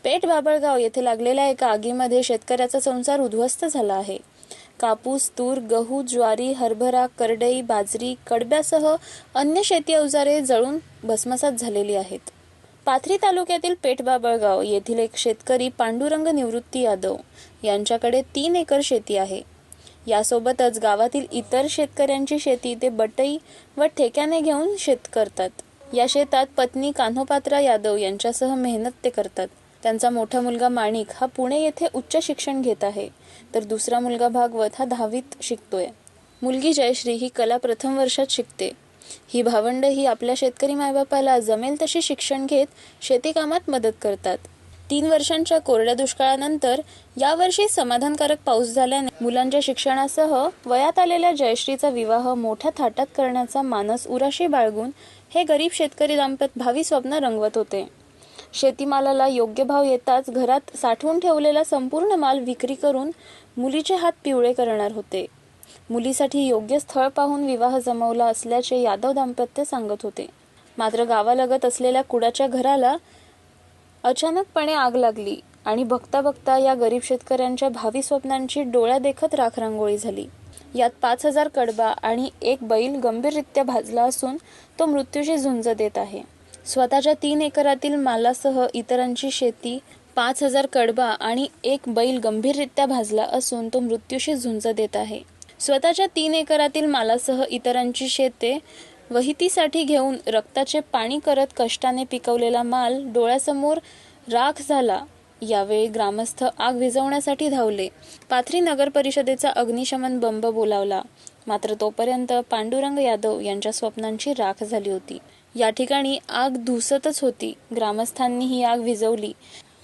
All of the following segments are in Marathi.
पेठ बाबळगाव येथे लागलेल्या एका आगीमध्ये शेतकऱ्याचा संसार उद्ध्वस्त झाला आहे. कापूस, तूर, गहू, ज्वारी, हरभरा, करडई, बाजरी, कडब्यासह अन्य शेती अवजारे जळून भस्मसात झालेली आहेत. पाथरी तालुक्यातील पेठ बाबळगाव येथील एक शेतकरी पांडुरंग निवृत्ती यादव यांच्याकडे 3 एकर शेती आहे. यासोबतच गावातील इतर शेतकऱ्यांची शेती ते बटई व ठेक्याने घेऊन शेत करतात. या शेतात पत्नी कान्होपात्रा यादव यांच्यासह मेहनत ते करतात. त्यांचा मोठा मुलगा माणिक हा पुणे येथे उच्च शिक्षण घेत आहे, तर दुसरा मुलगा भागवत हा 10वीत शिकतोय. मुलगी जयश्री ही कला प्रथम वर्षात शिकते. ही भावंड ही आपल्या शेतकरी मायबापाला जमेल तशी शिक्षण घेत शेती कामात मदत करतात. 3 वर्षांच्या कोरड्या दुष्काळानंतर यावर्षी समाधानकारक पाऊस झाल्याने मुलांच्या शिक्षणासह वयात आलेल्या जयश्रीचा विवाह मोठ्या थाटात करण्याचा मानस उराशी बाळगून हे गरीब शेतकरी दाम्पत्य भावी स्वप्न रंगवत होते. शेतीमालाला योग्य भाव येताच घरात साठवून ठेवलेला संपूर्ण माल विक्री करून मुलीचे हात पिवळे करणार होते. मुलीसाठी योग्य स्थळ पाहून विवाह जमवला असल्याचे यादव दाम्पत्य सांगत होते. मात्र गावालगत असलेल्या कुडाच्या घराला अचानकपणे आग लागली आणि बघता बघता या गरीब शेतकऱ्यांच्या भावी स्वप्नांची डोळ्यादेखत राखरांगोळी झाली. यात 5,000 कडबा आणि 1 बैल गंभीररित्या भाजला असून तो मृत्यूशी झुंज देत आहे. स्वतःच्या 3 एकरातील मालासह इतरांची शेती 5,000 कडबा आणि 1 बैल गंभीररित्या भाजला असून तो मृत्यूशी झुंज देत आहे. स्वतःच्या 3 एकरातील मालासह इतरांची शेते वहितीसाठी घेऊन रक्ताचे पाणी करत कष्टाने पिकवलेला माल डोळ्यासमोर राख झाला. यावेळी ग्रामस्थ आग विझवण्यासाठी धावले. पाथरी नगर परिषदेचा अग्निशमन बंब बोलावला, मात्र तोपर्यंत पांडुरंग यादव यांच्या स्वप्नांची राख झाली होती. या ठिकाणी आग धुसतच होती. ग्रामस्थांनी ही आग विझवली.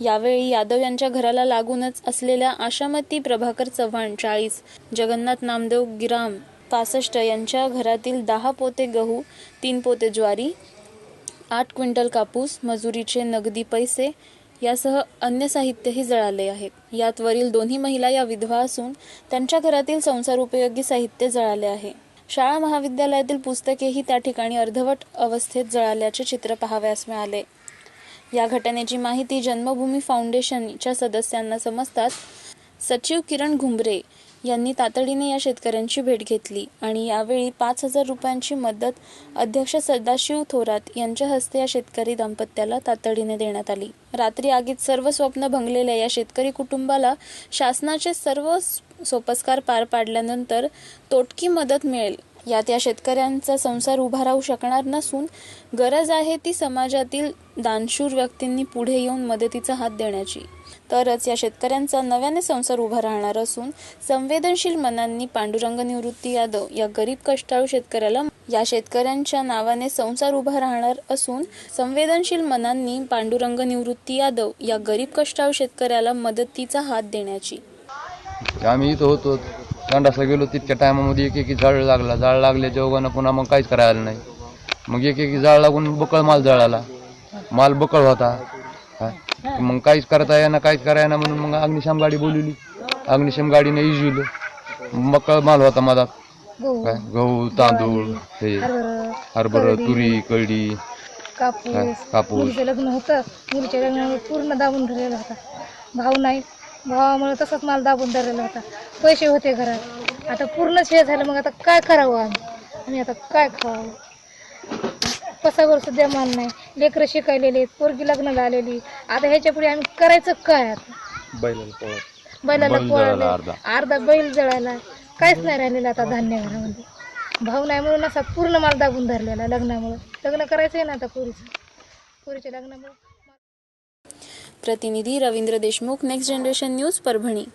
यावेळी यादव यांच्या घराला लागूनच असलेल्या आशामती प्रभाकर चव्हाण 40, जगन्नाथ नामदेव गिराम 65 यांच्या घरातील 10 पोते गहू, 3 पोते ज्वारी, 8 क्विंटल कापूस, मजुरीचे नगदी पैसे यासह अन्य साहित्यही जळाले आहेत. यात वरील दोन्ही महिला या विधवा असून त्यांच्या घरातील संसार उपयोगी साहित्य जळाले आहे. शाळा महाविद्यालयातील पुस्तकेही त्या ठिकाणी अर्धवट अवस्थेत जळाल्याचे चित्र पाहावयास मिळाले. या घटनेची माहिती जन्मभूमी फाउंडेशनच्या सदस्यांना समजताच सचिव किरण घुंबरे यांनी तातडीने या शेतकऱ्यांची भेट घेतली आणि यावेळी 5,000 रुपयांची मदत अध्यक्ष सदाशिव थोरात यांच्या हस्ते या शेतकरी दाम्पत्याला तातडीने देण्यात आली. रात्री आगीत सर्व स्वप्न भंगलेल्या या शेतकरी कुटुंबाला शासनाचे सर्व सोपस्कार पार पाडल्यानंतर तोटकी मदत मिळेल. यात या शेतकऱ्यांचा संसार उभा राहू शकणार नसून गरज आहे ती समाजातील दानशूर व्यक्तींनी पुढे येऊन मदतीचा हात देण्याची. तरच या शेतकऱ्यांचा नव्याने संसार उभा राहणार असून संवेदनशील मनांनी पांडुरंग निवृत्ती यादव या गरीब कष्टाळू शेतकऱ्याला या शेतकऱ्यांच्या नावाने संसार उभा राहणार असून संवेदनशील मनांनी पांडुरंग निवृत्ती यादव या गरीब कष्टाळू शेतकऱ्याला मदतीचा हात देण्याची. आम्ही इथं होतो, संडासला गेलो, तितक्या टायमामध्ये एक जाळ लागल्या जेवगानं पुन्हा मग काहीच करायला नाही. मग एक जाळ लागून बकळ माल जळाला. माल बकळ होता. मग काहीच करता येईना म्हणून मग अग्निशम गाडी बोलवली. अग्निशम गाडीने इजवलं. बकळ माल होता माझा, गहू, तांदूळ, हरभरा, तुरी, कळडी, कापूस. लग्न होतं, मुलीच्या लग्नामुळे पूर्ण दाबून धरलेला होता. भाव नाही, भावामुळे तसंच माल दाबून धरलेला होता. पैसे होते घरात, आता पूर्णच हे झालं. मग आता काय करावं आम्ही आता काय खावं? पसावर सुद्धा माल नाही. लेकरं शिकायलेले, पोरगी लग्नाला आलेली. आता ह्याच्या पुढे आम्ही करायचं काय? आता बैलाला पोळाले, अर्धा बैल जळाला, काहीच नाही राहिलेलं आता धान्य घरामध्ये. भाव नाही म्हणून असा पूर्ण माल दाबून धरलेला. लग्नामुळे लग्न करायचं आहे ना आता पोरीच्या लग्नामुळे. प्रतिनिधी Ravindra Deshmukh, next generation news, Parbhani.